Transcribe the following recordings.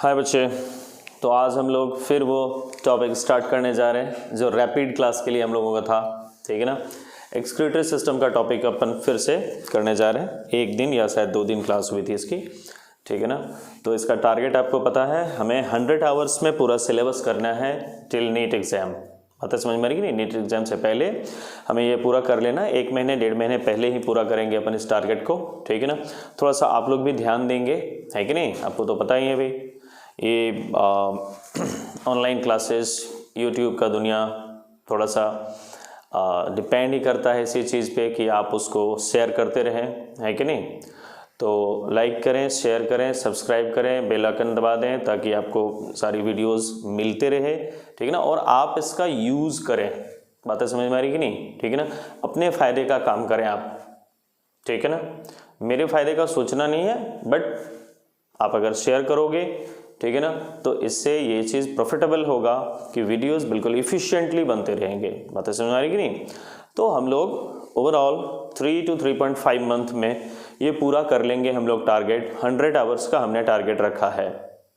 हाय बच्चे, तो आज हम लोग फिर वो टॉपिक स्टार्ट करने जा रहे हैं जो रैपिड क्लास के लिए हम लोगों का था। ठीक है ना। एक्सक्रीटरी सिस्टम का टॉपिक अपन फिर से करने जा रहे हैं। एक दिन या शायद 2 दिन क्लास हुई थी इसकी। ठीक है ना। तो इसका टारगेट आपको पता है, हमें 100 आवर्स में पूरा सिलेबस करना है टिल नीट एग्जाम। बात समझ में आ रही कि नहीं? नीट एग्जाम से पहले हमें ये पूरा कर लेना। 1 महीने 1.5 महीने पहले ही पूरा करेंगे अपन इस टारगेट को। ठीक है ना। थोड़ा सा आप लोग भी ध्यान देंगे, है कि नहीं? आपको तो पता ही है भाई, ये ऑनलाइन क्लासेस, यूट्यूब का दुनिया थोड़ा सा डिपेंड ही करता है इसी चीज़ पे कि आप उसको शेयर करते रहें, है कि नहीं? तो लाइक करें, शेयर करें, सब्सक्राइब करें, बेल आइकन दबा दें ताकि आपको सारी वीडियोस मिलते रहे। ठीक है ना। और आप इसका यूज़ करें। बातें समझ में आ रही कि नहीं? ठीक है ना। अपने फ़ायदे का काम करें आप। ठीक है ना। मेरे फ़ायदे का सोचना नहीं है, बट आप अगर शेयर करोगे, ठीक है ना, तो इससे ये चीज़ प्रॉफिटेबल होगा कि वीडियोस बिल्कुल इफ़िशिएंटली बनते रहेंगे। बातें समझ में आ रही कि नहीं? तो हम लोग ओवरऑल 3 to 3.5 मंथ में ये पूरा कर लेंगे हम लोग। टारगेट 100 आवर्स का हमने टारगेट रखा है।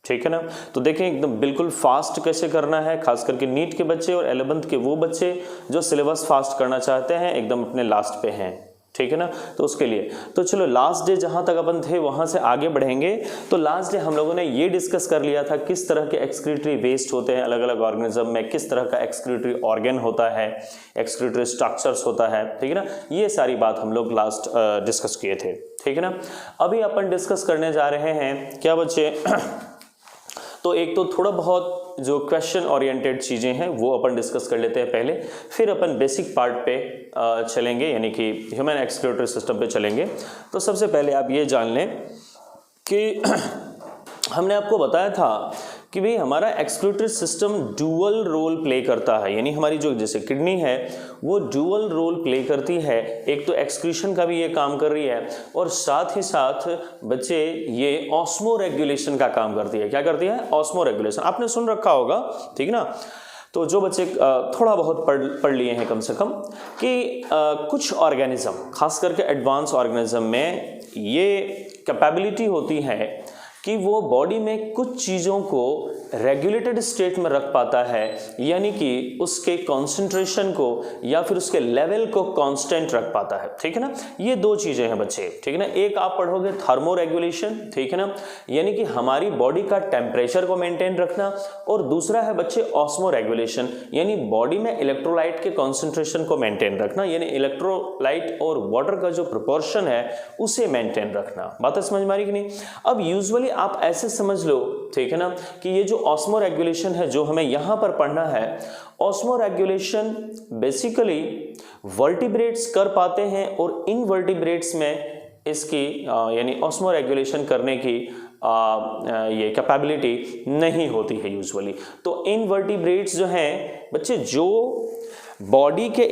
ठीक है ना। तो देखें एकदम बिल्कुल फास्ट कैसे करना है, खास करके नीट के बच्चे और 11th के वो बच्चे जो सिलेबस फास्ट करना चाहते हैं, एकदम अपने लास्ट पे हैं। ठीक है ना। तो उसके लिए तो चलो लास्ट डे जहां तक अपन थे वहां से आगे बढ़ेंगे। तो लास्ट डे हम लोगों ने ये डिस्कस कर लिया था किस तरह के एक्सक्रीटरी वेस्ट होते हैं अलग अलग ऑर्गेनिज्म में, किस तरह का एक्सक्रीटरी ऑर्गन होता है, एक्सक्रीटरी स्ट्रक्चर्स होता है। ठीक है ना। ये सारी बात हम लोग लास्ट डिस्कस किए थे। ठीक है ना। अभी अपन डिस्कस करने जा रहे हैं क्या बच्चे? तो एक तो थोड़ा बहुत जो क्वेश्चन ओरिएंटेड चीज़ें हैं वो अपन डिस्कस कर लेते हैं पहले, फिर अपन बेसिक पार्ट पे चलेंगे, यानी कि ह्यूमन एक्सक्रीटरी सिस्टम पे चलेंगे। तो सबसे पहले आप ये जान लें कि हमने आपको बताया था कि भाई हमारा excretory system dual role play करता है, यानी हमारी जो जैसे किडनी है वो डुअल रोल प्ले करती है। एक तो एक्सक्रीशन का भी ये काम कर रही है और साथ ही साथ बच्चे ये ऑस्मो रेगुलेशन का काम करती है। क्या करती है? Osmo regulation. आपने सुन रखा होगा, ठीक ना। तो जो बच्चे थोड़ा बहुत पढ़ लिए हैं कम से कम कि कुछ ऑर्गेनिज्म, खास करके एडवांस ऑर्गेनिज्म में ये कैपेबिलिटी होती है कि वो बॉडी में कुछ चीज़ों को रेगुलेटेड स्टेट में रख पाता है, यानी कि उसके कंसंट्रेशन को या फिर उसके लेवल को कांस्टेंट रख पाता है। ठीक है ना। ये 2 चीज़ें हैं बच्चे। ठीक है ना। एक आप पढ़ोगे थर्मो रेगुलेशन, ठीक है ना, यानी कि हमारी बॉडी का टेम्परेचर को मेंटेन रखना, और दूसरा है बच्चे ऑस्मो रेगुलेशन, यानी बॉडी में इलेक्ट्रोलाइट के कॉन्सेंट्रेशन को मेंटेन रखना, यानी इलेक्ट्रोलाइट और वाटर का जो प्रोपोर्शन है उसे मेंटेन रखना। बात समझ में आ रही कि नहीं? अब यूजुअली आप ऐसे समझ लो, ठीक है ना, कि ये जो ऑस्मो रेगुलेशन है जो हमें यहां पर पढ़ना है, ऑस्मो रेगुलेशन बेसिकली वर्टिब्रेट्स कर पाते हैं और इनवर्टिब्रेट्स में इसकी यानी ऑस्मो रेगुलेशन करने की ये कैपेबिलिटी नहीं होती है यूजुअली। तो इनवर्टिब्रेट्स जो हैं बच्चे, जो बॉडी के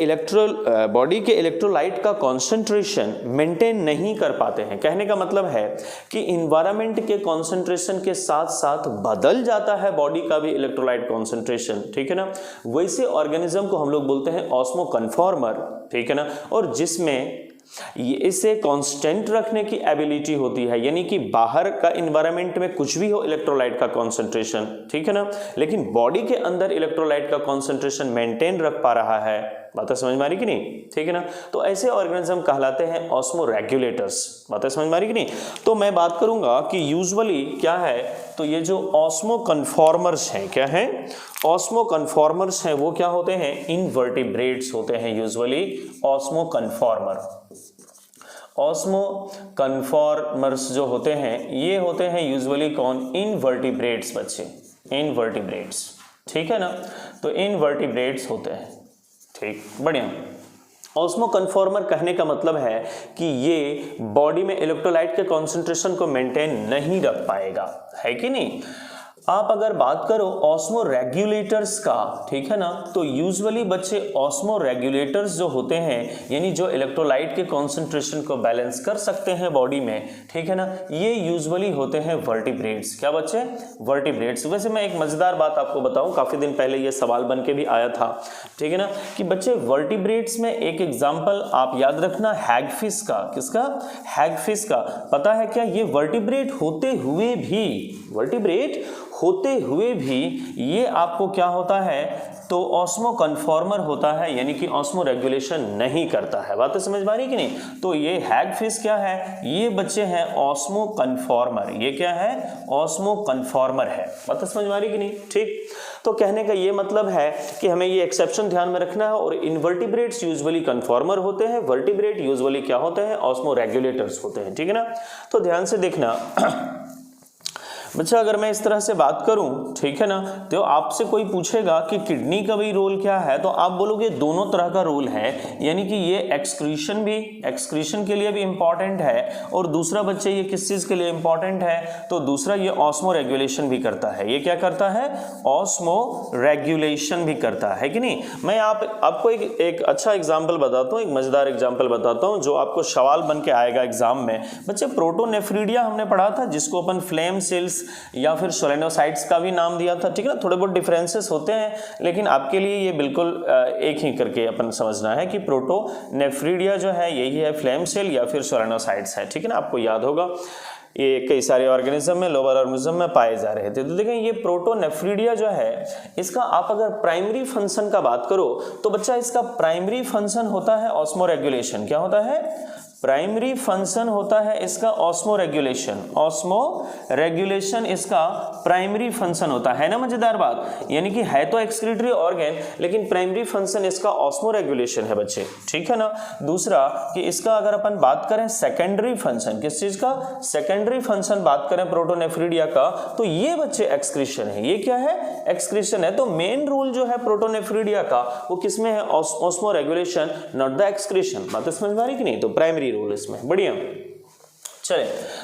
इलेक्ट्रोलाइट का कंसंट्रेशन मेंटेन नहीं कर पाते हैं। कहने का मतलब है कि इन्वायरमेंट के कंसंट्रेशन के साथ साथ बदल जाता है बॉडी का भी इलेक्ट्रोलाइट कंसंट्रेशन। ठीक है ना। वैसे ऑर्गेनिज्म को हम लोग बोलते हैं ऑस्मो कन्फॉर्मर। ठीक है ना। और जिसमें इसे कांस्टेंट रखने की एबिलिटी होती है, यानी कि बाहर का इन्वायरमेंट में कुछ भी हो इलेक्ट्रोलाइट का कंसंट्रेशन, ठीक है ना, लेकिन बॉडी के अंदर इलेक्ट्रोलाइट का कंसंट्रेशन मेंटेन रख पा रहा है। बातें समझ में आ रही कि नहीं? ठीक है ना। तो ऐसे ऑर्गेनिज्म कहलाते हैं ऑस्मो रेगुलेटर्स। बातें समझ में आ रही कि नहीं? तो मैं बात करूंगा कि यूजुअली क्या है, तो ये जो ऑस्मो कन्फॉर्मर्स हैं, क्या हैं? ऑस्मो कन्फॉर्मर्स हैं वो क्या होते हैं? इनवर्टिब्रेट्स होते हैं usually osmo conformer. Osmo conformers जो होते हैं ये होते हैं यूजुअली कौन? इनवर्टिब्रेट्स बच्चे, इनवर्टिब्रेट्स। ठीक है ना। तो इनवर्टिब्रेट्स होते हैं। ठीक, बढ़िया। ऑस्मो कन्फॉर्मर कहने का मतलब है कि ये बॉडी में इलेक्ट्रोलाइट के कॉन्सेंट्रेशन को मेंटेन नहीं रख पाएगा, है कि नहीं? आप अगर बात करो ऑस्मो रेगुलेटर्स का, ठीक है ना, तो यूजुअली बच्चे ऑस्मो रेगुलेटर्स जो होते हैं यानी जो इलेक्ट्रोलाइट के कॉन्सेंट्रेशन को बैलेंस कर सकते हैं बॉडी में, ठीक है ना, ये यूजुअली होते हैं वर्टिब्रेट्स। क्या बच्चे? वर्टिब्रेट्स। वैसे मैं एक मजेदार बात आपको बताऊं, काफी दिन पहले ये सवाल बन के भी आया था, ठीक है ना, कि बच्चे वर्टिब्रेट्स में एक एग्जाम्पल आप याद रखना हैगफिश का। किसका? हैगफिश का। पता है क्या, ये वर्टिब्रेट होते हुए भी ये आपको क्या होता है, तो ऑस्मो कन्फॉर्मर होता है, यानी कि ऑस्मो रेगुलेशन नहीं करता है। बात तो समझ में आ रही कि नहीं? तो ये हैगफिश क्या है, ये बच्चे हैं ऑस्मो कन्फॉर्मर। ये क्या है? ऑस्मो कन्फॉर्मर है। बात तो समझ में आ रही कि नहीं? ठीक। तो कहने का ये मतलब है कि हमें ये एक्सेप्शन ध्यान में रखना है, और इनवर्टिब्रेट्स यूजुअली कन्फॉर्मर होते हैं, वर्टिब्रेट यूजुअली क्या होते हैं? ऑस्मो रेगुलेटर्स होते हैं, ठीक है ना। तो ध्यान से देखना बच्चा, अगर मैं इस तरह से बात करूं, ठीक है ना, तो आपसे कोई पूछेगा कि किडनी का भी रोल क्या है, तो आप बोलोगे दोनों तरह का रोल है, यानी कि ये एक्सक्रीशन के लिए भी इंपॉर्टेंट है, और दूसरा बच्चे ये किस चीज के लिए इंपॉर्टेंट है, तो दूसरा ये ऑस्मो रेगुलेशन भी करता है। ये क्या करता है? ऑस्मो रेगुलेशन भी करता है कि नहीं। मैं आपको एक अच्छा एग्जाम्पल बताता हूँ, एक मजेदार एग्जाम्पल बताता हूँ जो आपको सवाल बन के आएगा एग्जाम में। बच्चे प्रोटोनेफ्रीडिया हमने पढ़ा था, जिसको अपन फ्लेम सेल्स या फिर सोलेनोसाइट्स का भी नाम दिया था, ठीक है ना। थोड़े बहुत डिफरेंसेस होते हैं, लेकिन आपके लिए ये बिल्कुल एक ही करके अपन समझना है कि प्रोटोनेफ्रीडिया जो है यही है फ्लेम सेल या फिर सोलेनोसाइट्स है, ठीक है ना। आपको याद होगा ये कई सारे ऑर्गेनिज्म में, लोअर ऑर्गेनिज्म में पाए जा रहे थे। तो देखें ये प्रोटोनेफ्रीडिया जो है, इसका आप अगर प्राइमरी फंक्शन का बात करो तो बच्चा इसका प्राइमरी फंक्शन होता है ऑस्मो रेगुलेशन। क्या होता है? प्राइमरी फंक्शन होता है इसका ऑस्मो रेगुलेशन इसका प्राइमरी फंक्शन होता है ना। मजेदार बात, यानी कि है तो एक्सक्रीटरी ऑर्गन, लेकिन प्राइमरी फंक्शन इसका ऑस्मो रेगुलेशन है बच्चे, ठीक है ना। दूसरा कि इसका अगर अपन बात करें सेकेंडरी फंक्शन, किस चीज का? सेकेंडरी फंक्शन बात करें प्रोटोनेफ्रीडिया का, तो ये बच्चे एक्सक्रीशन है। ये क्या है? एक्सक्रीशन है। तो मेन रोल जो है प्रोटोनेफ्रीडिया का वो किसमें है? Osmo regulation, not the excretion. बात समझ में आ रही कि नहीं? तो प्राइमरी रोल इसमें। बढ़िया, चले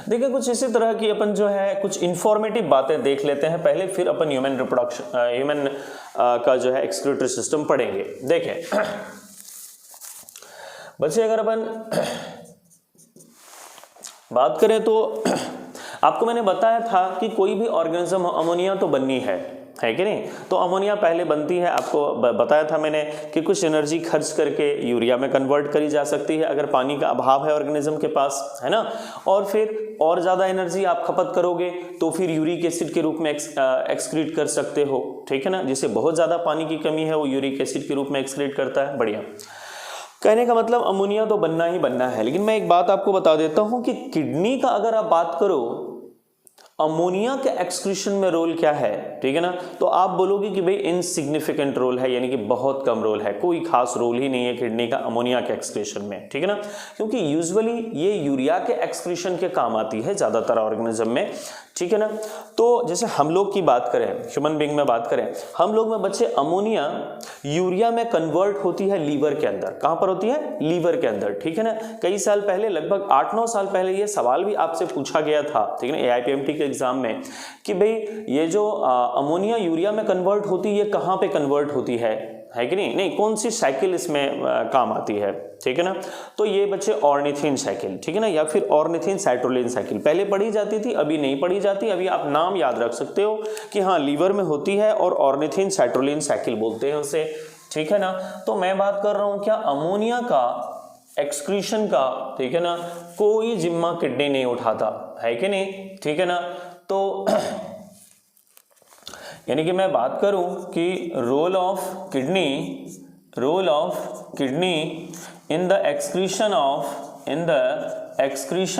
देखिए कुछ इसी तरह की अपन जो है कुछ इंफॉर्मेटिव बातें देख लेते हैं पहले, फिर अपन ह्यूमन का जो है एक्सक्रीटरी सिस्टम पढ़ेंगे। देखें बच्चे, अगर अपन बात करें तो आपको मैंने बताया था कि कोई भी ऑर्गेनिज्म अमोनिया तो बननी है कि नहीं। तो अमोनिया पहले बनती है, आपको बताया था मैंने कि कुछ एनर्जी खर्च करके यूरिया में कन्वर्ट करी जा सकती है अगर पानी का अभाव है ऑर्गेनिज्म के पास, है ना। और फिर और ज़्यादा एनर्जी आप खपत करोगे तो फिर यूरिक एसिड के रूप में एक्सक्रीट कर सकते हो, ठीक है ना। जिसे बहुत ज़्यादा पानी की कमी है वो यूरिक एसिड के रूप में एक्सक्रीट करता है। बढ़िया, कहने का मतलब अमोनिया तो बनना ही बनना है। लेकिन मैं एक बात आपको बता देता हूं कि किडनी का अगर आप बात करो अमोनिया के एक्सक्रीशन में रोल क्या है, ठीक है ना, तो आप बोलोगे कि भाई इनसिग्निफिकेंट रोल है, यानी कि बहुत कम रोल है, कोई खास रोल ही नहीं है किडनी का अमोनिया के एक्सक्रीशन में, ठीक है ना। क्योंकि यूजुअली ये यूरिया के एक्सक्रीशन के काम आती है ज़्यादातर ऑर्गेनिज्म में, ठीक है ना। तो जैसे हम लोग की बात करें, ह्यूमन बीइंग में बात करें, हम लोग में बच्चे अमोनिया यूरिया में कन्वर्ट होती है लीवर के अंदर। कहां पर होती है? लीवर के अंदर, ठीक है ना। कई साल पहले, लगभग 8-9 साल पहले ये सवाल भी आपसे पूछा गया था, ठीक है ना, AIPMT के एग्जाम में, कि भाई ये जो अमोनिया यूरिया में कन्वर्ट होती है ये कहां पे कन्वर्ट होती है कि नहीं, कौन सी साइकिल इसमें काम आती है, ठीक है ना। तो ये बच्चे ऑर्निथिन साइकिल, ठीक है ना, या फिर ऑर्निथिन साइट्रोलिन साइकिल पहले पढ़ी जाती थी, अभी नहीं पढ़ी जाती। अभी आप नाम याद रख सकते हो कि हाँ लीवर में होती है और ऑर्निथिन साइट्रोलिन साइकिल बोलते हैं उसे, ठीक है ना। तो मैं बात कर रहा हूं क्या अमोनिया का एक्सक्रीशन का, ठीक है ना, कोई जिम्मा किडनी नहीं उठाता है कि नहीं, ठीक है ना। तो यानी कि मैं बात करूं कि role of kidney in the excretion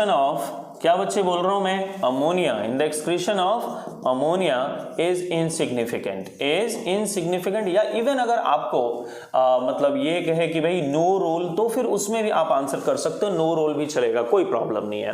of क्या बच्चे बोल रहा हूं मैं? Ammonia. In the excretion of ammonia is insignificant, या इवन अगर आपको मतलब ये कहे कि भाई नो रोल, तो फिर उसमें भी आप आंसर कर सकते हो, नो रोल भी चलेगा, कोई प्रॉब्लम नहीं है,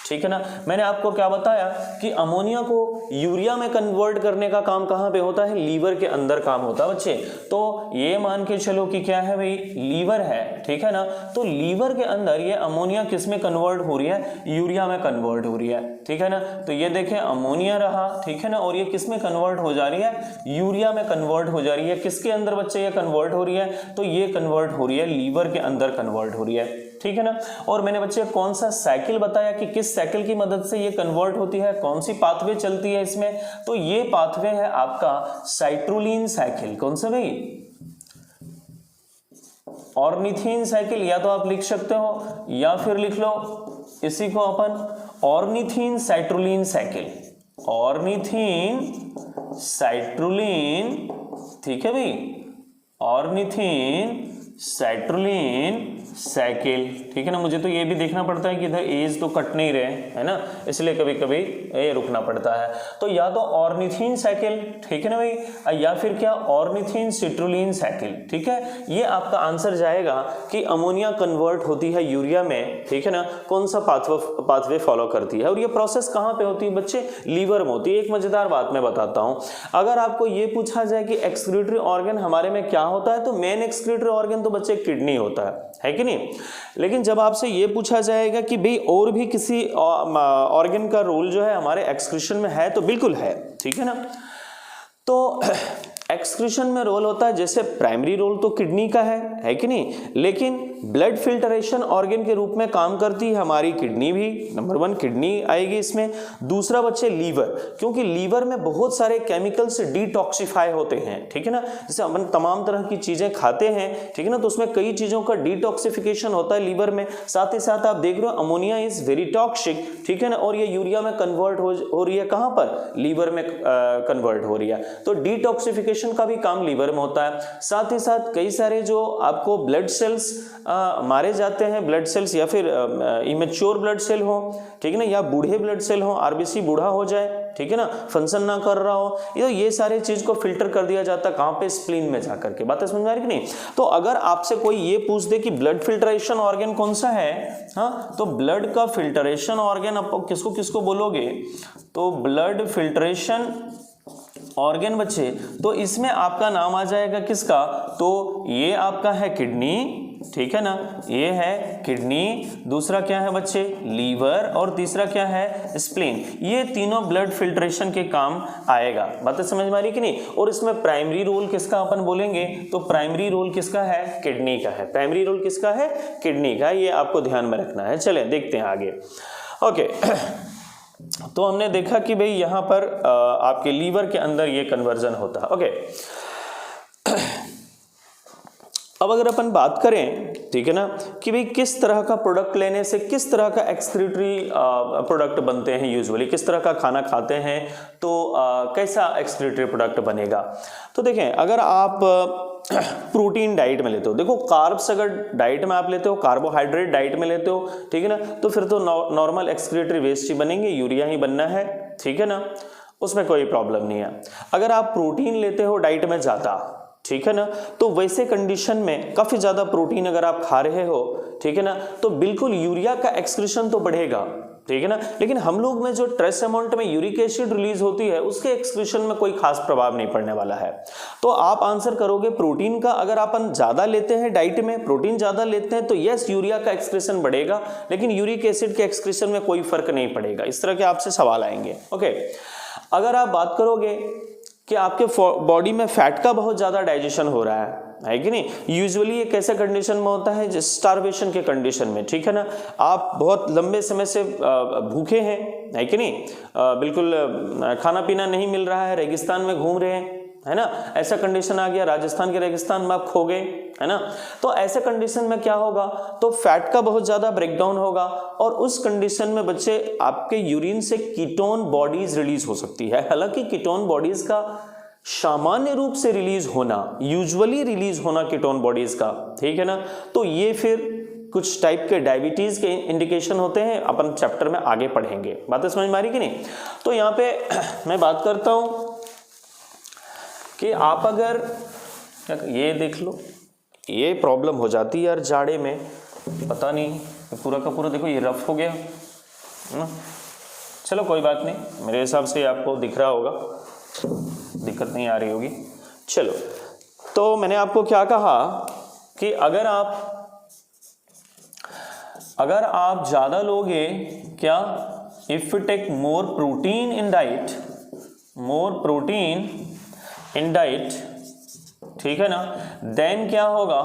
ठीक है ना। मैंने आपको क्या बताया कि अमोनिया को यूरिया में कन्वर्ट करने का काम कहां पे होता है? लीवर के अंदर काम होता है बच्चे। तो ये मान के चलो कि क्या है भाई, लीवर है, ठीक है ना। तो लीवर के अंदर ये अमोनिया किस में कन्वर्ट हो रही है? यूरिया में कन्वर्ट हो रही है, ठीक है ना। तो ये देखें अमोनिया रहा, ठीक है ना, और ये किस में कन्वर्ट हो जा रही है, यूरिया में कन्वर्ट हो जा रही है। किसके अंदर बच्चे ये कन्वर्ट हो रही है, तो ये कन्वर्ट हो रही है लीवर के अंदर कन्वर्ट हो रही है, ठीक है ना। और मैंने बच्चे कौन सा साइकिल बताया कि किस साइकिल की मदद से ये कन्वर्ट होती है, कौन सी पाथवे चलती है इसमें, तो ये पाथवे है आपका साइट्रुलिन साइकिल। कौन सा भाई, ऑर्निथीन साइकिल, या तो आप लिख सकते हो या फिर लिख लो इसी को अपन ऑर्निथीन साइट्रुलिन साइकिल, ऑर्निथीन साइट्रुलिन, ठीक है भाई, ऑर्निथीन साइट्रुलिन साइकिल, ठीक है ना। मुझे तो ये भी देखना पड़ता है कि इधर एज तो कट नहीं रहे, है ना, इसलिए कभी कभी ये रुकना पड़ता है। तो या तो ऑर्निथीन साइकिल, ठीक है ना भाई, या फिर क्या ऑर्निथीन सिट्रुलिन साइकिल, ठीक है। ये आपका आंसर जाएगा कि अमोनिया कन्वर्ट होती है यूरिया में, ठीक है ना, कौन सा पाथवे फॉलो करती है। और ये प्रोसेस कहाँ पे होती है बच्चे, लीवर में होती है। एक मजेदार बात मैं बताता हूँ, अगर आपको ये पूछा जाए कि एक्सक्रीटरी ऑर्गन हमारे में क्या होता है, तो मेन एक्सक्रीटरी ऑर्गन तो बच्चे किडनी होता है कि नहीं। लेकिन जब आपसे ये पूछा जाएगा कि भाई और भी किसी ऑर्गन का रोल जो है हमारे एक्सक्रीशन में है, तो बिल्कुल है, ठीक है ना। तो एक्सक्रीशन में रोल होता है, जैसे प्राइमरी रोल तो किडनी का है कि नहीं, लेकिन ब्लड फिल्टरेशन ऑर्गन के रूप में काम करती है हमारी किडनी भी। नंबर 1 किडनी आएगी इसमें। दूसरा बच्चे लीवर, क्योंकि लीवर में बहुत सारे केमिकल्स डिटॉक्सिफाई होते हैं, ठीक है ना। जैसे अपन तमाम तरह की चीजें खाते हैं, ठीक है ना, तो उसमें कई चीजों का डिटॉक्सिफिकेशन होता है लीवर में। साथ ही साथ आप देख रहे हो अमोनिया इज वेरी टॉक्सिक, ठीक है ना, और ये यूरिया में कन्वर्ट हो रही है, कहां पर, लीवर में कन्वर्ट हो रही है। तो डिटॉक्सिफिकेशन का भी काम लीवर में होता है। साथ ही साथ कई सारे जो आपको ब्लड सेल्स मारे जाते हैं, ब्लड सेल्स या फिर इमेच्योर ब्लड सेल हो, ठीक है ना, या बूढ़े ब्लड सेल हो, आरबीसी बूढ़ा हो जाए, ठीक है ना, फंक्शन ना कर रहा हो, ये सारे चीज को फिल्टर कर दिया जाता है कहां पे, स्प्लीन में जाकर के। बातें समझ में आ रही कि नहीं। तो अगर आपसे कोई ये पूछ दे कि ब्लड फिल्ट्रेशन ऑर्गन कौन सा है, हाँ, तो ब्लड का फिल्ट्रेशन ऑर्गन आप किसको किसको बोलोगे, तो ब्लड फिल्ट्रेशन ऑर्गन बच्चे, तो इसमें आपका नाम आ जाएगा किसका, तो ये आपका है किडनी, ठीक है ना, ये है किडनी। दूसरा क्या है बच्चे, लीवर, और तीसरा क्या है, स्प्लीन। ये तीनों ब्लड फिल्ट्रेशन के काम आएगा। बातें समझ में आ रही कि नहीं। और इसमें प्राइमरी रोल किसका अपन बोलेंगे, तो प्राइमरी रोल किसका है, किडनी का है। प्राइमरी रोल किसका है, किडनी का। ये आपको ध्यान में रखना है। चले देखते हैं आगे। ओके तो हमने देखा कि भाई यहां पर आपके लीवर के अंदर ये कन्वर्जन होता है। ओके अब अगर अपन बात करें, ठीक है ना, कि भाई किस तरह का प्रोडक्ट लेने से किस तरह का एक्सक्रीटरी प्रोडक्ट बनते हैं, यूजुअली किस तरह का खाना खाते हैं तो कैसा एक्सक्रीटरी प्रोडक्ट बनेगा। तो देखें अगर आप प्रोटीन डाइट में लेते हो, देखो कार्ब्स अगर डाइट में आप लेते हो, कार्बोहाइड्रेट डाइट में लेते हो, ठीक है ना, तो फिर तो नॉर्मल एक्सक्रीटरी वेस्ट ही बनेंगे, यूरिया ही बनना है, ठीक है ना, उसमें कोई प्रॉब्लम नहीं है। अगर आप प्रोटीन लेते हो डाइट में ज्यादा, ठीक है ना, तो वैसे कंडीशन में काफी ज्यादा प्रोटीन अगर आप खा रहे हो, ठीक है ना, तो बिल्कुल यूरिया का एक्सक्रीशन तो बढ़ेगा, ठीक है ना, लेकिन हम लोग में जो ट्रेस अमाउंट में यूरिक एसिड रिलीज होती है उसके एक्सक्रीशन में कोई खास प्रभाव नहीं पड़ने वाला है। तो आप आंसर करोगे प्रोटीन का। अगर अपन ज्यादा लेते हैं डाइट में, प्रोटीन ज्यादा लेते हैं, तो यस यूरिया का एक्सक्रीशन बढ़ेगा, लेकिन यूरिक एसिड के एक्सक्रीशन में कोई फर्क नहीं पड़ेगा। इस तरह के आपसे सवाल आएंगे। ओके अगर आप बात करोगे कि आपके बॉडी में फैट का बहुत ज्यादा डाइजेशन हो रहा है कि नहीं, यूजुअली ये कैसे कंडीशन में होता है, स्टारवेशन के कंडीशन में, ठीक है ना, आप बहुत लंबे समय से भूखे हैं, है कि नहीं, बिल्कुल खाना पीना नहीं मिल रहा है, रेगिस्तान में घूम रहे हैं, है ना, ऐसा कंडीशन आ गया, राजस्थान के रेगिस्तान में आप खो गए, है ना, तो ऐसे कंडीशन में क्या होगा, तो फैट का बहुत ज्यादा ब्रेकडाउन होगा, और उस कंडीशन में बच्चे आपके यूरिन से कीटोन बॉडीज रिलीज हो सकती है। हालांकि कीटोन बॉडीज का सामान्य रूप से रिलीज होना, यूजुअली रिलीज होना कीटोन बॉडीज का, ठीक है ना, तो ये फिर कुछ टाइप के डायबिटीज के इंडिकेशन होते हैं, अपन चैप्टर में आगे पढ़ेंगे। बातें समझ में आ रही कि नहीं। तो यहाँ पे मैं बात करता हूं कि आप अगर ये देख लो, ये प्रॉब्लम हो जाती है यार जाड़े में, पता नहीं पूरा का पूरा देखो ये रफ हो गया है ना। चलो कोई बात नहीं, मेरे हिसाब से आपको दिख रहा होगा, दिक्कत नहीं आ रही होगी। चलो तो मैंने आपको क्या कहा कि अगर आप ज्यादा लोगे क्या, if we take more protein in diet, ठीक है ना, देन क्या होगा,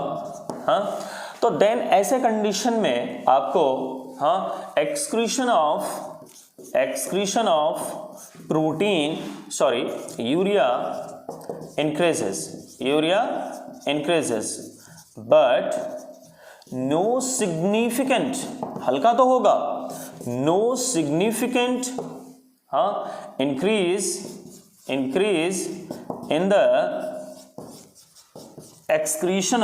हाँ, तो देन ऐसे कंडीशन में आपको, हाँ, excretion of protein, sorry, urea increases but no significant, हल्का तो होगा, no significant, हाँ, increase in the excretion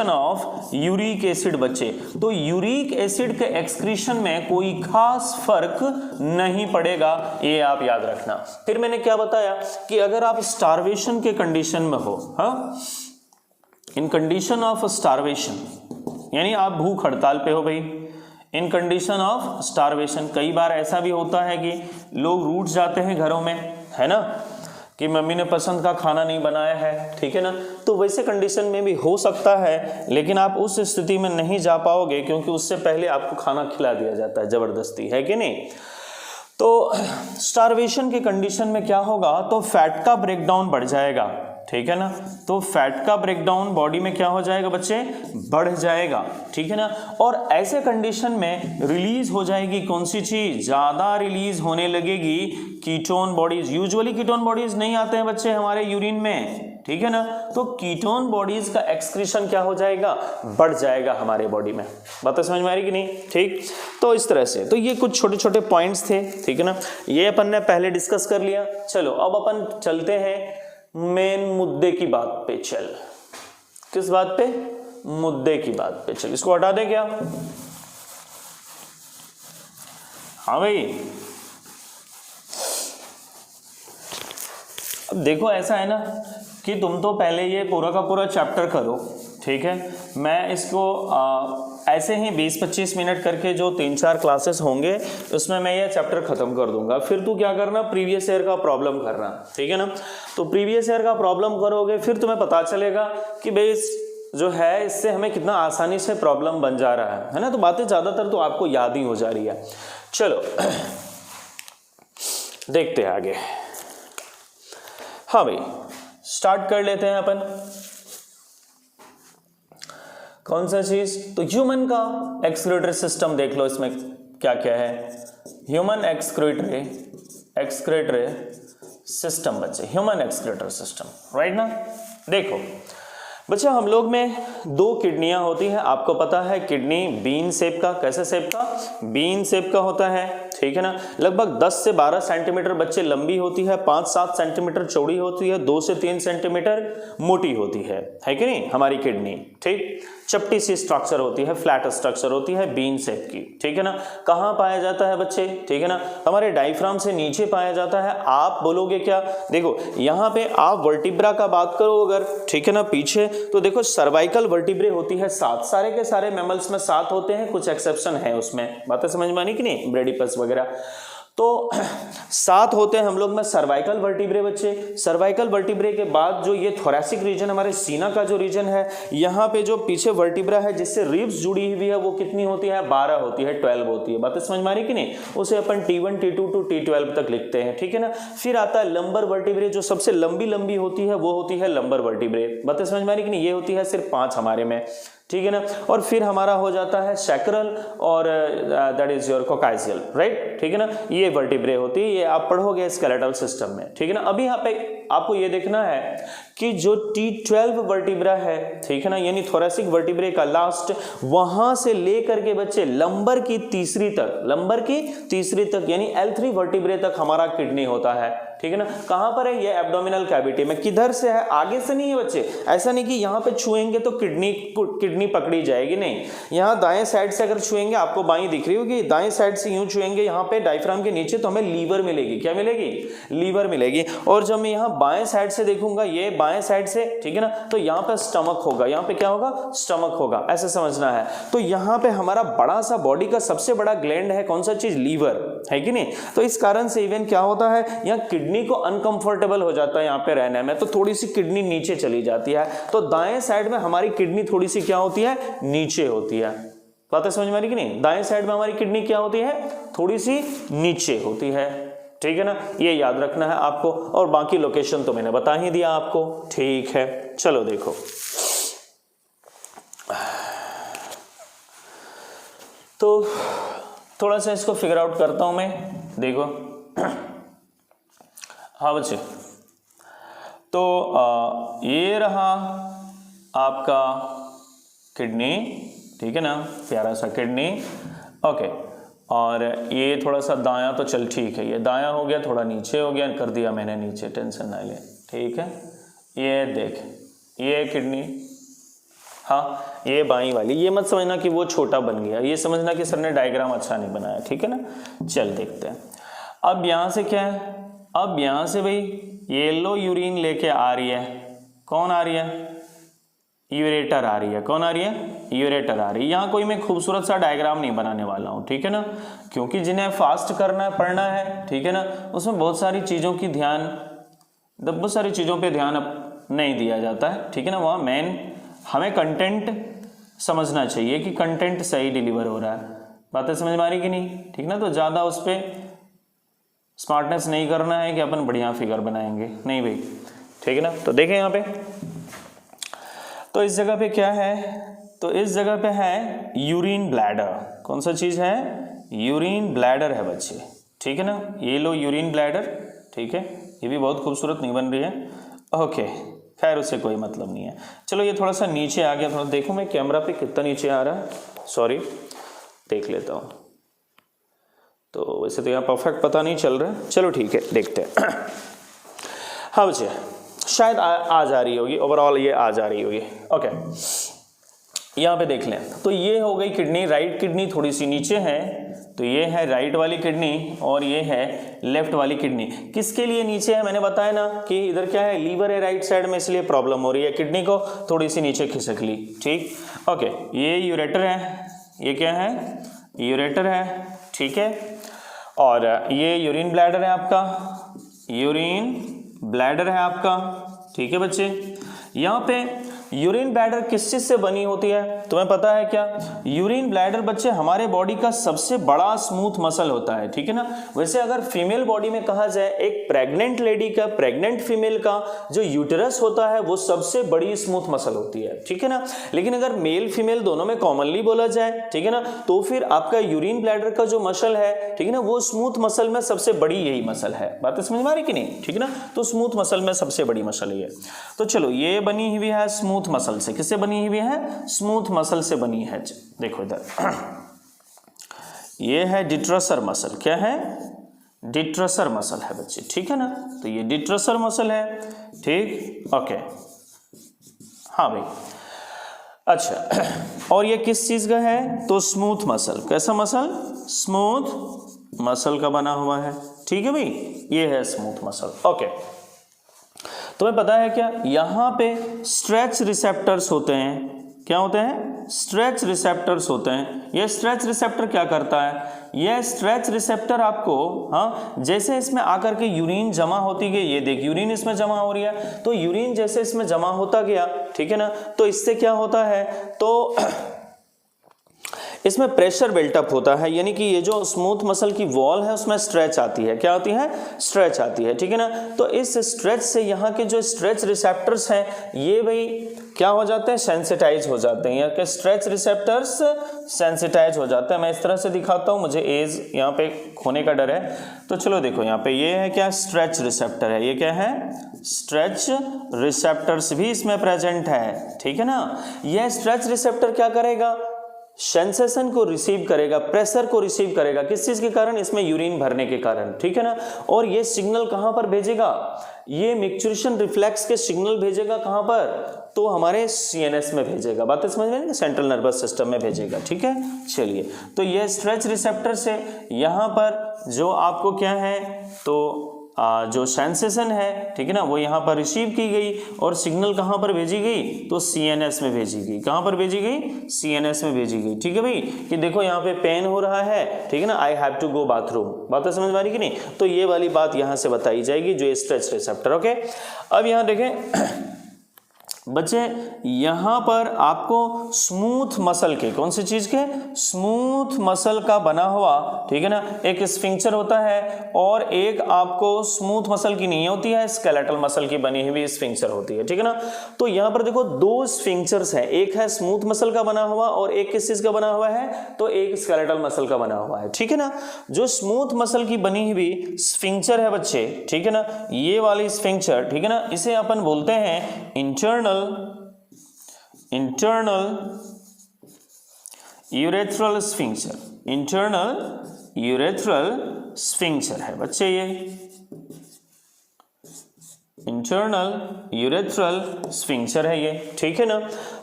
of uric acid बच्चे। तो यूरिक एसिड के एक्सक्रीशन में कोई खास फर्क नहीं पड़ेगा, ये आप याद रखना। फिर मैंने क्या बताया कि अगर आप स्टारवेशन के कंडीशन में हो, हाँ, इन कंडीशन ऑफ स्टारवेशन, यानी आप भूख हड़ताल पे हो भाई, इन कंडीशन ऑफ स्टारवेशन, कई बार ऐसा भी होता है कि लोग रूठ जाते हैं घरों में, है ना, कि मम्मी ने पसंद का खाना नहीं बनाया है, ठीक है ना, तो वैसे कंडीशन में भी हो सकता है, लेकिन आप उस स्थिति में नहीं जा पाओगे क्योंकि उससे पहले आपको खाना खिला दिया जाता है जबरदस्ती, है कि नहीं। तो स्टारवेशन की कंडीशन में क्या होगा, तो फैट का ब्रेकडाउन बढ़ जाएगा, ठीक है ना, तो फैट का ब्रेकडाउन बॉडी में क्या हो जाएगा बच्चे, बढ़ जाएगा, ठीक है ना। और ऐसे कंडीशन में रिलीज हो जाएगी कौन सी चीज, ज्यादा रिलीज होने लगेगी ketone bodies. Usually ketone bodies नहीं आते हैं बच्चे हमारे यूरिन में, ठीक है ना, तो कीटोन बॉडीज का एक्सक्रीशन क्या हो जाएगा, बढ़ जाएगा हमारे बॉडी में। बात समझ में आ रही कि नहीं, ठीक। तो इस तरह से, तो ये कुछ छोटे छोटे पॉइंट्स थे, ठीक है ना, ये अपन ने पहले डिस्कस कर लिया। चलो अब अपन चलते हैं मेन मुद्दे की बात पे। चल, किस बात पे, मुद्दे की बात पे। चल, इसको हटा दे क्या, हाँ भाई। अब देखो ऐसा है ना कि तुम तो पहले ये पूरा का पूरा चैप्टर करो, ठीक है, मैं इसको ऐसे ही 20-25 मिनट करके जो 3-4 क्लासेस होंगे उसमें मैं ये चैप्टर खत्म कर दूंगा। फिर तू क्या करना, प्रीवियस ईयर का प्रॉब्लम करना, ठीक है ना। तो प्रीवियस ईयर का प्रॉब्लम करोगे, फिर तुम्हें पता चलेगा कि भाई जो है इससे हमें कितना आसानी से प्रॉब्लम बन जा रहा है ना। तो बातें ज्यादातर तो आपको याद ही हो जा रही है। चलो देखते हैं आगे। हाँ भाई, स्टार्ट कर लेते हैं अपन। कौन सा चीज, तो ह्यूमन का एक्सक्रीटरी सिस्टम देख लो, इसमें क्या क्या है। ह्यूमन एक्सक्रीटरी सिस्टम बच्चे, ह्यूमन एक्सक्रीटरी सिस्टम, राइट ना। देखो बच्चा, हम लोग में 2 किडनियां होती हैं, आपको पता है। किडनी बीन शेप का, कैसे शेप का, बीन शेप का होता है, ठीक है ना। लगभग 10 से 12 सेंटीमीटर बच्चे लंबी होती है, 5-7 सेंटीमीटर चौड़ी होती है, 2 से 3 सेंटीमीटर मोटी होती है कि नहीं हमारी किडनी, ठीक। चपटी सी स्ट्रक्चर होती है, फ्लैट स्ट्रक्चर होती है, बीन शेप की, ठीक है ना। कहाँ पाया जाता है बच्चे, ठीक है ना, हमारे डायफ्राम से नीचे पाया जाता है। आप बोलोगे क्या, देखो यहाँ पे आप वर्टिब्रा का बात करो अगर, ठीक है ना, पीछे तो देखो सर्वाइकल वर्टिब्रे होती है 7, सारे के सारे मैमल्स में 7 होते हैं, कुछ एक्सेप्शन है उसमें, बातें समझ में आनी कि नहीं, ब्रेडिपस वगैरह। तो 7 होते हैं हम लोग में सर्वाइकल वर्टिब्रे बच्चे। सर्वाइकल वर्टिब्रे के बाद जो ये थोरैसिक रीजन, हमारे सीना का जो रीजन है, यहाँ पे जो पीछे वर्टिब्रा है जिससे रिब्स जुड़ी हुई है, वो कितनी होती है, 12 होती है, 12 होती है। बातें समझ में आ रही कि नहीं। उसे अपन T1 T2 to T12 तक लिखते हैं, ठीक है ना। फिर आता है लंबर वर्टिब्रे, जो सबसे लंबी होती है वो होती है लंबर वर्टिब्रे। बातें समझ में आ रही कि नहीं, ये होती है सिर्फ 5 हमारे में, ठीक है ना। और फिर हमारा हो जाता है सैक्रल और दैट इज योर कोकाइजियल, राइट, ठीक है ना। ये वर्टिब्रे होती है, ये आप पढ़ोगे स्केलेटल सिस्टम में, ठीक है ना। अभी यहाँ पे आपको ये देखना है कि जो T12 वर्टिब्रा है, ठीक है ना, यानी थोरैसिक वर्टिब्रे का लास्ट, वहां से लेकर के बच्चे लंबर की तीसरी तक यानी L3 वर्टिब्रे तक हमारा किडनी होता है, ठीक है ना। कहां पर है, ये एब्डोमिनल कैविटी में। किधर से है, आगे से नहीं है बच्चे। ऐसा नहीं कि यहां पे छुएंगे तो किडनी पकड़ी जाएगी, नहीं। यहां दाएं साइड से अगर छुएंगे, आपको बाईं दिख रही होगी, दाएं साइड से यूं छुएंगे यहां पे डायफ्राम के नीचे, तो हमें लीवर मिलेगी। क्या मिलेगी, लीवर मिलेगी। और जब मैं यहां बाएं साइड से देखूंगा, ये बाएं साइड से, ठीक है ना, तो यहां पे स्टमक होगा। यहां पे क्या होगा, स्टमक होगा, ऐसे समझना है। तो यहां पे हमारा बड़ा सा बॉडी का सबसे बड़ा ग्लैंड है, कौन सा चीज, लीवर, है कि नहीं। तो इस कारण से इवन क्या होता है, यहां किडनी को अनकंफर्टेबल हो जाता है यहाँ पे रहने में, तो थोड़ी सी किडनी नीचे चली जाती है। तो दाएं साइड में हमारी किडनी थोड़ी सी क्या होती है, नीचे होती है, बातें समझ में आ रही कि नहीं? दाएं साइड में हमारी किडनी क्या होती है, थोड़ी सी नीचे होती है, ठीक है ना, ये याद रखना है आपको। और बाकी लोकेशन तो मैंने बता ही दिया आपको, ठीक है। चलो देखो, तो थोड़ा सा इसको फिगर आउट करता हूं मैं, देखो। हाँ बच्चे, तो ये रहा आपका किडनी, ठीक है ना, प्यारा सा किडनी, ओके। और ये थोड़ा सा दायां, तो चल ठीक है, ये दायां हो गया, थोड़ा नीचे हो गया, कर दिया मैंने नीचे, टेंशन ना ले, ठीक है। ये देख, ये किडनी, हाँ ये बाईं वाली, ये मत समझना कि वो छोटा बन गया, ये समझना कि सर ने डायग्राम अच्छा नहीं बनाया, ठीक है ना। चल देखते हैं। अब यहाँ से क्या है, अब यहाँ से भाई येलो यूरिन लेके आ रही है, कौन आ रही है, यूरेटर आ रही है, कौन आ रही है, यूरेटर आ रही है। यहाँ कोई मैं खूबसूरत सा डायग्राम नहीं बनाने वाला हूँ, ठीक है ना, क्योंकि जिन्हें फास्ट करना है, पढ़ना है, ठीक है ना, उसमें बहुत सारी चीज़ों की बहुत सारी चीज़ों पे ध्यान नहीं दिया जाता है, ठीक है ना। वहाँ मेन हमें कंटेंट समझना चाहिए कि कंटेंट सही डिलीवर हो रहा है, बातें समझ में आ रही कि नहीं, ठीक ना। तो ज़्यादा उस पर स्मार्टनेस नहीं करना है कि अपन बढ़िया फिगर बनाएंगे, नहीं भाई, ठीक है ना। तो देखें यहाँ पे, तो इस जगह पे क्या है, तो इस जगह पे है यूरिन ब्लैडर, कौन सा चीज़ है, यूरिन ब्लैडर है बच्चे, ठीक है ना। ये लो यूरिन ब्लैडर, ठीक है, ये भी बहुत खूबसूरत नहीं बन रही है, ओके, खैर उससे कोई मतलब नहीं है। चलो ये थोड़ा सा नीचे आ गया, थोड़ा देखो मैं कैमरा पे कितना नीचे आ रहा है, सॉरी, देख लेता हूँ। तो वैसे तो यहाँ परफेक्ट पता नहीं चल रहा है, चलो ठीक है, देखते हैं। हाँ बच्चे, शायद आ जा रही होगी, ओवरऑल ये आ जा रही होगी, ओके। यहाँ पे देख लें, तो ये हो गई किडनी, राइट किडनी थोड़ी सी नीचे है, तो ये है राइट वाली किडनी और ये है लेफ्ट वाली किडनी। किसके लिए नीचे है, मैंने बताया ना कि इधर क्या है, लीवर है राइट साइड में, इसलिए प्रॉब्लम हो रही है, किडनी को थोड़ी सी नीचे खिसक ली, ठीक, ओके। ये यूरेटर है, ये क्या है, यूरेटर है, ठीक है। और ये यूरिन ब्लैडर है आपका, यूरिन ब्लैडर है आपका, ठीक है बच्चे। यहाँ पे यूरिन ब्लैडर किस चीज से बनी होती है, तुम्हें पता है क्या, यूरिन ब्लैडर बच्चे हमारे बॉडी का सबसे बड़ा स्मूथ मसल होता है, ठीक है ना। वैसे अगर फीमेल बॉडी में कहा जाए, एक प्रेग्नेंट लेडी का, प्रेग्नेंट फीमेल का जो यूटेरस होता है वो सबसे बड़ी स्मूथ मसल होती है, ठीक है ना। लेकिन अगर मेल फीमेल दोनों में कॉमनली बोला जाए, ठीक है ना, तो फिर आपका यूरिन ब्लैडर का जो मसल है, ठीक है ना, वो स्मूथ मसल में सबसे बड़ी यही मसल है, बात समझ में आ रही कि नहीं, ठीक है ना। तो स्मूथ मसल में सबसे बड़ी मसल है। तो चलो ये बनी हुई है स्मूथ मसल से, किससे बनी हुई है, स्मूथ मसल से बनी है। देखो इधर, ये है डिट्रसर मसल, क्या है, डिट्रसर मसल है बच्चे, ठीक है ना। तो ये डिट्रसर मसल है, ठीक, ओके, हाँ भाई, अच्छा। और ये किस चीज का है, तो स्मूथ मसल, कैसा मसल, स्मूथ मसल का बना हुआ है, ठीक है भाई, ये है स्मूथ मसल, ओके। तुम्हें पता है क्या, यहाँ पे स्ट्रेच रिसेप्टर्स होते हैं, क्या होते हैं, स्ट्रेच रिसेप्टर्स होते हैं। ये स्ट्रेच रिसेप्टर क्या करता है, ये स्ट्रेच रिसेप्टर आपको, हाँ, जैसे इसमें आकर के यूरिन जमा होती गई, ये देख यूरिन इसमें जमा हो रही है, तो यूरिन जैसे इसमें जमा होता गया, ठीक है ना, तो इससे क्या होता है, तो इसमें प्रेशर बिल्टअप होता है, यानी कि ये जो स्मूथ मसल की वॉल है उसमें स्ट्रेच आती है, क्या होती है, स्ट्रेच आती है, ठीक है ना। तो इस स्ट्रेच से यहाँ के जो स्ट्रेच रिसेप्टर्स हैं ये भाई क्या हो जाते हैं, सेंसिटाइज हो जाते हैं, यहाँ के स्ट्रेच रिसेप्टर्स सेंसिटाइज हो जाते हैं। मैं इस तरह से दिखाता हूँ, मुझे एज यहाँ पे खोने का डर है, तो चलो देखो यहाँ पे ये है क्या, स्ट्रेच रिसेप्टर है, ये क्या है, स्ट्रेच रिसेप्टर्स भी इसमें प्रेजेंट है, ठीक है ना। यह स्ट्रेच रिसेप्टर क्या करेगा, सेंसेशन को रिसीव करेगा, प्रेशर को रिसीव करेगा, किस चीज के कारण, इसमें यूरिन भरने के कारण, ठीक है ना। और ये सिग्नल कहां पर भेजेगा, ये मैच्यूरेशन रिफ्लेक्स के सिग्नल भेजेगा कहां पर, तो हमारे सीएनएस में भेजेगा, बातें समझ में, सेंट्रल नर्वस सिस्टम में भेजेगा, ठीक है। चलिए, तो ये स्ट्रेच रिसेप्टर से यहाँ पर जो आपको क्या है, तो जो सेंसेशन है, ठीक है ना, वो यहाँ पर रिसीव की गई और सिग्नल कहाँ पर भेजी गई, तो सीएनएस में भेजी गई, कहाँ पर भेजी गई, सीएनएस में भेजी गई, ठीक है भाई। कि देखो यहाँ पे पेन हो रहा है, ठीक है ना, I have to go bathroom, बात समझ में आ रही कि नहीं, तो ये वाली बात यहाँ से बताई जाएगी, जो स्ट्रेच रिसेप्टर, ओके। अब यहाँ देखें, बच्चे यहाँ पर आपको स्मूथ मसल के, कौन सी चीज के, स्मूथ मसल का बना हुआ, ठीक है ना, एक स्फिंक्टर होता है और एक आपको स्मूथ मसल की नहीं होती है, स्केलेटल मसल की बनी हुई स्फिंक्टर होती है, ठीक है ना। तो यहाँ पर देखो दो स्फिंक्टर्स है, एक है स्मूथ मसल का बना हुआ और एक किस चीज का बना हुआ है, तो एक स्केलेटल मसल का बना हुआ है, ठीक है ना। जो स्मूथ मसल की बनी हुई स्फिंक्टर है बच्चे, ठीक है ना, ये वाली स्फिंक्टर, ठीक है ना, इसे अपन बोलते हैं internal urethral sphincter, internal urethral sphincter है बच्चे, ये इंटरनल यूरेथ्रल स्फिंक्टर है ये, ठीक है ना।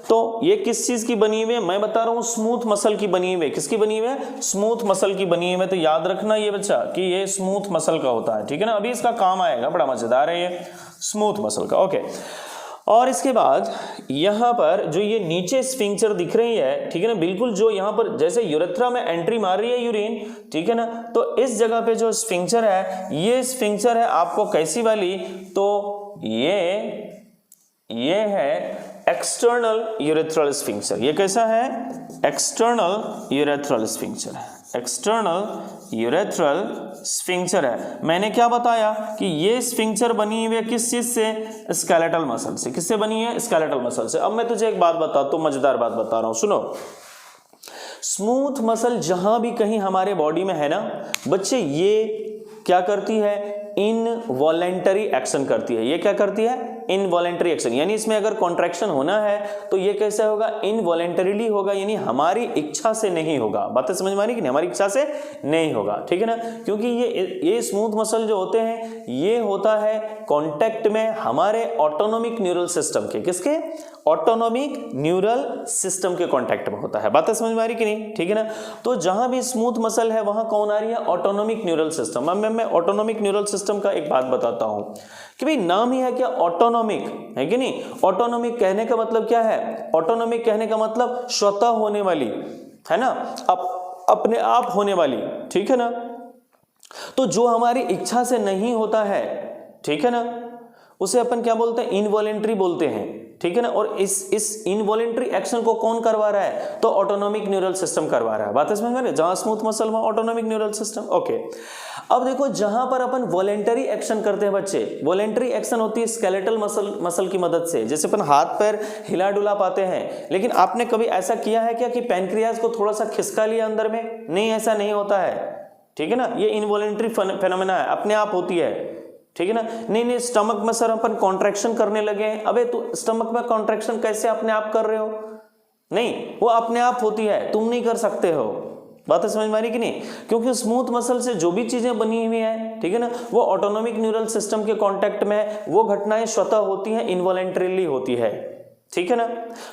तो ये किस चीज की बनी हुई है, मैं बता रहा हूं स्मूथ मसल की बनी हुई है। किसकी बनी हुई है, स्मूथ मसल की बनी हुई है। तो याद रखना ये बच्चा कि ये स्मूथ मसल का होता है, ठीक है ना। अभी इसका काम आएगा, बड़ा मजेदार है ये स्मूथ मसल का, ओके। और इसके बाद यहाँ पर जो ये नीचे स्फिंक्टर दिख रही है, ठीक है ना, बिल्कुल जो यहाँ पर जैसे यूरेथ्रा में एंट्री मार रही है यूरिन, ठीक है ना, तो इस जगह पे जो स्फिंक्टर है, ये स्फिंक्टर है आपको कैसी वाली, तो ये है एक्सटर्नल यूरेथ्रल स्फिंक्टर। ये कैसा है, एक्सटर्नल यूरेथ्रल स्फिंक्टर है, एक्सटर्नल यूरेथ्रल स्फिंक्टर है। मैंने क्या बताया कि ये स्फिंक्टर बनी हुई है किस चीज से, स्केलेटल मसल से। किससे बनी है, स्केलेटल मसल से। अब मैं तुझे एक बात बताता हूं, मजेदार बात बता रहा हूं, सुनो। स्मूथ मसल जहां भी कहीं हमारे बॉडी में है ना बच्चे, ये क्या करती है, इनवॉलेंटरी एक्शन करती है। ये क्या करती है, इनवॉलेंटरी एक्शन, यानी इसमें अगर कॉन्ट्रैक्शन होना है तो ये कैसे होगा, इनवॉलेंटरीली होगा, यानी हमारी इच्छा से नहीं होगा। बातें समझ में आ रही कि नहीं, हमारी इच्छा से नहीं होगा, ठीक है ना। क्योंकि ये स्मूथ मसल जो होते हैं, ये होता है कांटेक्ट में हमारे ऑटोनोमिक न्यूरल सिस्टम के, किसके, ऑटोनोमिक न्यूरल सिस्टम के कांटेक्ट में होता है। बातें समझ में आ रही कि नहीं, ठीक है ना। तो जहां भी स्मूथ मसल है वहां कौन आ रही है, ऑटोनोमिक न्यूरल सिस्टम। अब मैं ऑटोनोमिक न्यूरल सिस्टम का एक बात बताता हूं कि भाई नाम ही है क्या, ऑटोनोमिक, है कि नहीं। ऑटोनोमिक कहने का मतलब क्या है, ऑटोनोमिक कहने का मतलब स्वतः होने वाली, है ना, अपने आप होने वाली, ठीक है ना। तो जो हमारी इच्छा से नहीं होता है, ठीक है ना, उसे अपन क्या बोलते हैं, इनवॉलेंटरी बोलते हैं, ठीक है ना। और इस इनवॉलेंटरी एक्शन को कौन करवा रहा है, तो ऑटोनोमिक न्यूरल सिस्टम करवा रहा है। बात समझ में, जहां स्मूथ मसल वहां ऑटोनोमिक न्यूरल सिस्टम, ओके। अब देखो जहां पर अपन वॉलेंटरी एक्शन करते हैं बच्चे, वॉलेंटरी एक्शन होती है स्केलेटल मसल की मदद से। जैसे अपन हाथ पैर हिला डुला पाते हैं, लेकिन आपने कभी ऐसा किया है क्या कि पैनक्रियाज को थोड़ा सा खिसका लिया अंदर में, नहीं, ऐसा नहीं होता है, ठीक है ना। ये इनवॉलेंटरी फेनोमेना है, अपने आप होती है, ठीक है ना। नहीं स्टमक में सर अपन कॉन्ट्रैक्शन करने लगे हैं, अबे तू स्टमक में कॉन्ट्रैक्शन कैसे अपने आप कर रहे हो, नहीं, वो अपने आप होती है, तुम नहीं कर सकते हो। बात समझ में आ रही कि नहीं, क्योंकि स्मूथ मसल से जो भी चीजें बनी हुई हैं, ठीक है ना, वो ऑटोनोमिक न्यूरल सिस्टम के कांटेक्ट में, वो घटनाएं स्वतः होती हैं, इनवॉलेंटरीली होती है, ठीक है ना।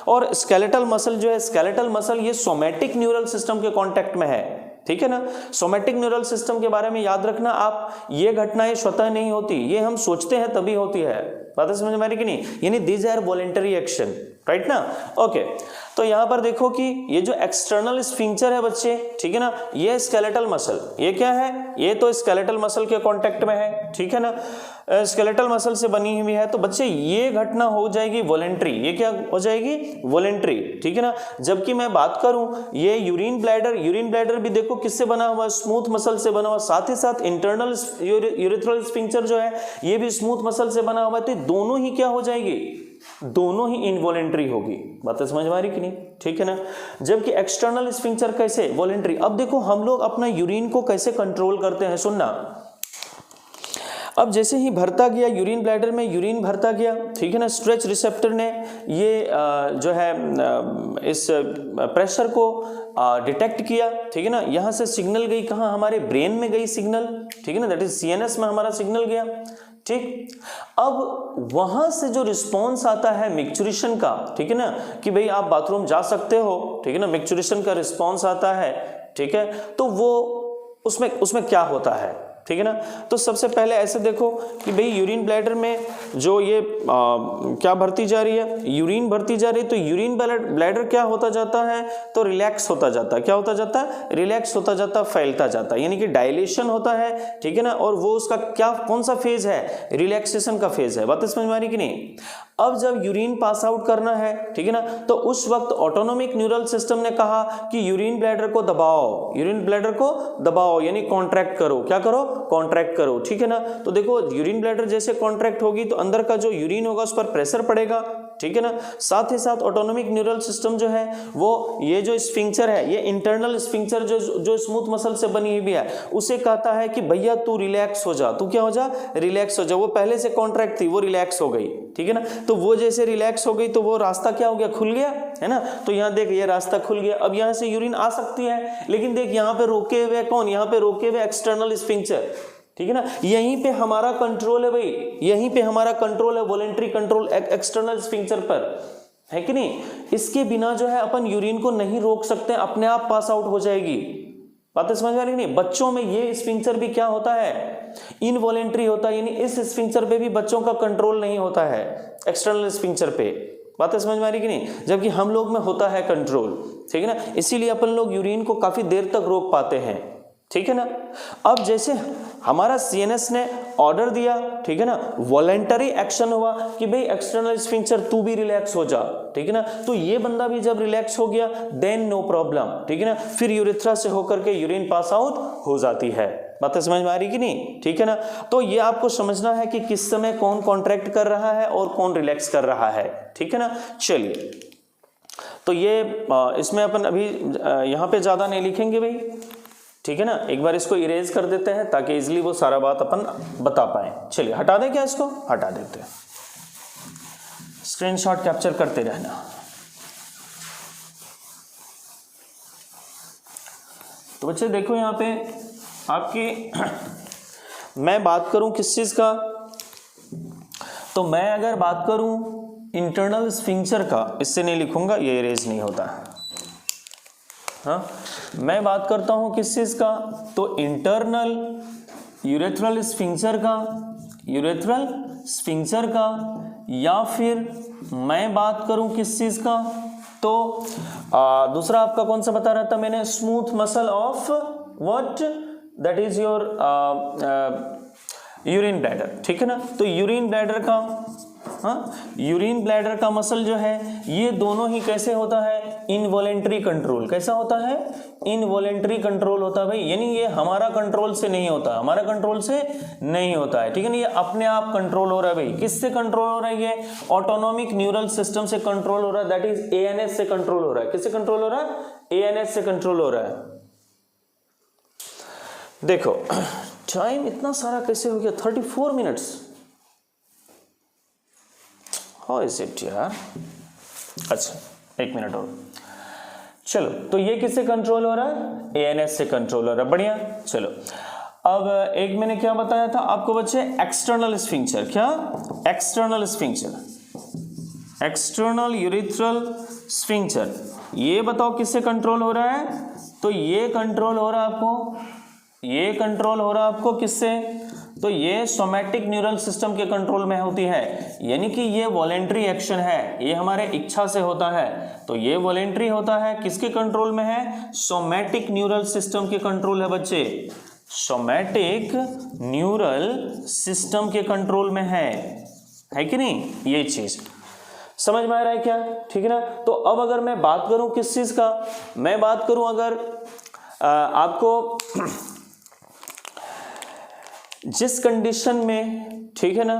और स्केलेटल मसल जो है, स्केलेटल मसल ये सोमैटिक न्यूरल सिस्टम के कांटेक्ट में है, ठीक है ना। सोमैटिक न्यूरल सिस्टम के बारे में याद रखना आप, ये घटनाएं स्वतः नहीं होती, ये हम सोचते हैं तभी होती है। बात समझ में आ रही कि नहीं, यानी these are voluntary action, right ना, ओके। तो यहां पर देखो कि ये जो एक्सटर्नल स्फिंक्टर है बच्चे, ठीक है ना, ये स्केलेटल मसल, ये क्या है, ये तो स्केलेटल मसल के कांटेक्ट में है, ठीक है ना, स्केलेटल मसल से बनी हुई है। तो बच्चे ये घटना हो जाएगी वॉलेंट्री, ये क्या हो जाएगी, वॉलेंट्री, ठीक है ना। जबकि मैं बात करूं ये यूरिन ब्लैडर भी देखो किससे बना हुआ है, स्मूथ मसल से बना हुआ, साथ ही साथ इंटरनल यूरेथ्रल स्फिंक्टर जो है ये भी स्मूथ मसल से बना हुआ है। तो दोनों ही क्या हो जाएगी, दोनों ही इनवॉलेंट्री होगी। बातें समझ में आ रही कि नहीं, ठीक है ना। जबकि एक्सटर्नल स्फिंक्टर कैसे, वॉलेंट्री। अब देखो हम लोग अपना यूरिन को कैसे कंट्रोल करते हैं, सुनना। अब जैसे ही भरता गया यूरिन ब्लैडर में, यूरिन भरता गया, ठीक है ना, स्ट्रेच रिसेप्टर ने ये जो है इस प्रेशर को डिटेक्ट किया, ठीक है ना। यहाँ से सिग्नल गई कहाँ, हमारे ब्रेन में गई सिग्नल, ठीक है ना, दैट इज सीएनएस में हमारा सिग्नल गया, ठीक। अब वहां से जो रिस्पॉन्स आता है मिक्चुरेशन का, ठीक है ना, कि भाई आप बाथरूम जा सकते हो, ठीक है ना, मिक्चुरेशन का रिस्पॉन्स आता है, ठीक है। तो वो उसमें क्या होता है, ठीक है ना। तो सबसे पहले ऐसे देखो कि भाई यूरिन ब्लैडर में जो ये क्या भरती जा रही है, यूरिन भरती जा रही है, तो यूरिन ब्लैडर क्या होता जाता है, तो रिलैक्स होता जाता है। क्या होता जाता है, रिलैक्स होता जाता है, फैलता जाता है, यानी कि डायलेशन होता है, ठीक है ना। और वो उसका क्या कौन सा फेज है, रिलैक्सेशन का फेज है। बात समझ में आ रही कि नहीं। अब जब यूरिन पास आउट करना है, ठीक है ना, तो उस वक्त ऑटोनोमिक न्यूरल सिस्टम ने कहा कि यूरिन ब्लैडर को दबाओ, यूरिन ब्लैडर को दबाओ, यानी कॉन्ट्रैक्ट करो। क्या करो, कॉन्ट्रैक्ट करो, ठीक है ना। तो देखो यूरिन ब्लैडर जैसे कॉन्ट्रैक्ट होगी तो अंदर का जो यूरिन होगा उस पर प्रेशर पड़ेगा, ठीक है ना। साथ ही साथ ऑटोनोमिक न्यूरल सिस्टम जो है वो ये जो स्फिंक्चर है, ये इंटरनल स्फिंक्चर जो स्मूथ मसल से बनी हुई है, उसे कहता है कि भैया तू रिलैक्स हो जा, तू क्या हो जा, रिलैक्स हो जा। वो पहले से कॉन्ट्रैक्ट थी, वो रिलैक्स हो गई, ठीक है ना। तो वो जैसे रिलैक्स हो गई तो वो रास्ता क्या हो गया, खुल गया, है ना। तो यहाँ देख ये रास्ता खुल गया, अब यहाँ से यूरिन आ सकती है, लेकिन देख यहाँ पे रोके हुए कौन, यहाँ पे रोके हुए एक्सटर्नल स्फिंक्चर, ठीक है ना। यहीं पे हमारा कंट्रोल है भाई, यहीं पे हमारा कंट्रोल है, वॉलेंटरी कंट्रोल एक्सटर्नल स्फिंक्चर पर, है कि नहीं। इसके बिना जो है अपन यूरिन को नहीं रोक सकते, अपने आप पास आउट हो जाएगी। बातें समझ में आ रही नहीं। बच्चों में ये स्फिंक्चर भी क्या होता है, इनवॉलेंटरी होता है, यानी इस स्फिंक्चर पे भी बच्चों का कंट्रोल नहीं होता है, एक्सटर्नल स्फिंक्चर पे। बातें समझ में आ रही कि नहीं, जबकि हम लोग में होता है कंट्रोल, ठीक है ना। इसीलिए अपन लोग यूरिन को काफी देर तक रोक पाते हैं, ठीक है ना। अब जैसे हमारा सीएनएस ने ऑर्डर दिया, ठीक है ना, वॉलेंटरी एक्शन हुआ कि भाई एक्सटर्नल स्फिंक्चर तू भी रिलैक्स हो जा, ठीक है ना। तो ये बंदा भी जब रिलैक्स हो गया देन नो प्रॉब्लम, ठीक है ना। फिर यूरेथ्रा से होकर के यूरिन पास आउट हो जाती है। बातें समझ में आ रही कि नहीं, ठीक है ना। तो ये आपको समझना है कि किस समय कौन कॉन्ट्रैक्ट कर रहा है और कौन रिलैक्स कर रहा है, ठीक है ना। चलिए, तो ये इसमें अपन अभी यहाँ पे ज्यादा नहीं लिखेंगे भाई, ठीक है ना। एक बार इसको इरेज कर देते हैं ताकि इजिली वो सारा बात अपन बता पाए। चलिए हटा दें क्या, इसको हटा देते हैं, स्क्रीनशॉट कैप्चर करते रहना। तो बच्चे देखो यहाँ पे आपकी मैं बात करूं किस चीज का, तो मैं अगर बात करूं इंटरनल स्फिंक्चर का, इससे नहीं लिखूंगा, ये इरेज नहीं होता है। हाँ, मैं बात करता हूं किस चीज का, तो इंटरनल यूरेथ्रल स्फिंक्चर का, यूरेथ्रल स्फिंक्चर का, या फिर मैं बात करूं किस चीज का, तो दूसरा आपका कौन सा बता रहा था मैंने, smooth muscle of what, that is your urine bladder, ठीक है ना। तो यूरिन ब्लैडर का, हाँ, यूरिन ब्लैडर का मसल जो है ये दोनों ही कैसे होता है, इनवॉलेंटरी कंट्रोल। कैसा होता है, इनवॉलेंटरी कंट्रोल होता है भाई, यानी ये हमारा कंट्रोल से नहीं होता, हमारा कंट्रोल से नहीं होता है, ठीक है ना। ये अपने आप कंट्रोल हो रहा है भाई। किससे कंट्रोल हो रहा है, ये ऑटोनोमिक न्यूरल सिस्टम से कंट्रोल हो रहा है, दैट इज एएनएस से कंट्रोल हो रहा है। किससे कंट्रोल हो रहा है, एएनएस से कंट्रोल हो रहा है। देखो टाइम इतना सारा कैसे हो गया, 34 मिनट्स, हाउ इज इट यार। अच्छा 1 मिनट और, चलो। तो ये किससे कंट्रोल हो रहा है, एएनएस से कंट्रोल हो रहा है, बढ़िया। चलो अब एक मैंने क्या बताया था आपको बच्चे, एक्सटर्नल स्फिंक्चर। क्या, एक्सटर्नल स्फिंक्चर, एक्सटर्नल यूरेथ्रल स्फिंक्चर। ये बताओ किससे कंट्रोल हो रहा है, तो ये कंट्रोल हो रहा है आपको, ये कंट्रोल हो रहा है आपको किससे, तो ये सोमैटिक न्यूरल सिस्टम के कंट्रोल में होती है, यानी कि ये वॉलेंट्री एक्शन है, ये हमारे इच्छा से होता है। तो ये वॉलेंट्री होता है, किसके कंट्रोल में है, सोमैटिक न्यूरल सिस्टम के कंट्रोल है बच्चे, सोमैटिक न्यूरल सिस्टम के कंट्रोल में है कि नहीं, ये चीज समझ में आ रहा है क्या, ठीक है ना। तो अब अगर मैं बात करूं किस चीज का, मैं बात करूं अगर आपको जिस कंडीशन में, ठीक है ना,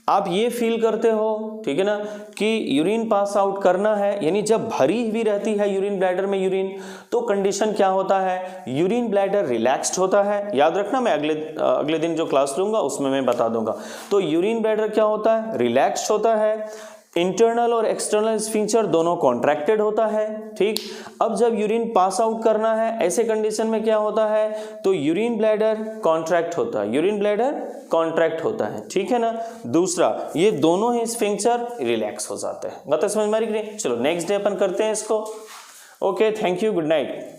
आप ये फील करते हो, ठीक है ना, कि यूरिन पास आउट करना है, यानी जब भरी हुई रहती है यूरिन ब्लैडर में यूरिन, तो कंडीशन क्या होता है, यूरिन ब्लैडर रिलैक्स्ड होता है। याद रखना, मैं अगले दिन जो क्लास लूंगा उसमें मैं बता दूंगा। तो यूरिन ब्लैडर क्या होता है, रिलैक्स्ड होता है, इंटरनल और एक्सटर्नल स्फिंक्चर दोनों कॉन्ट्रैक्टेड होता है, ठीक। अब जब यूरिन पास आउट करना है ऐसे कंडीशन में क्या होता है, तो यूरिन ब्लैडर कॉन्ट्रैक्ट होता है, यूरिन ब्लैडर कॉन्ट्रैक्ट होता है, ठीक है ना। दूसरा, ये दोनों ही स्फिंक्चर रिलैक्स हो जाते हैं। बात समझ में आ रही है। चलो नेक्स्ट डे अपन करते हैं इसको। Okay, thank you, good night.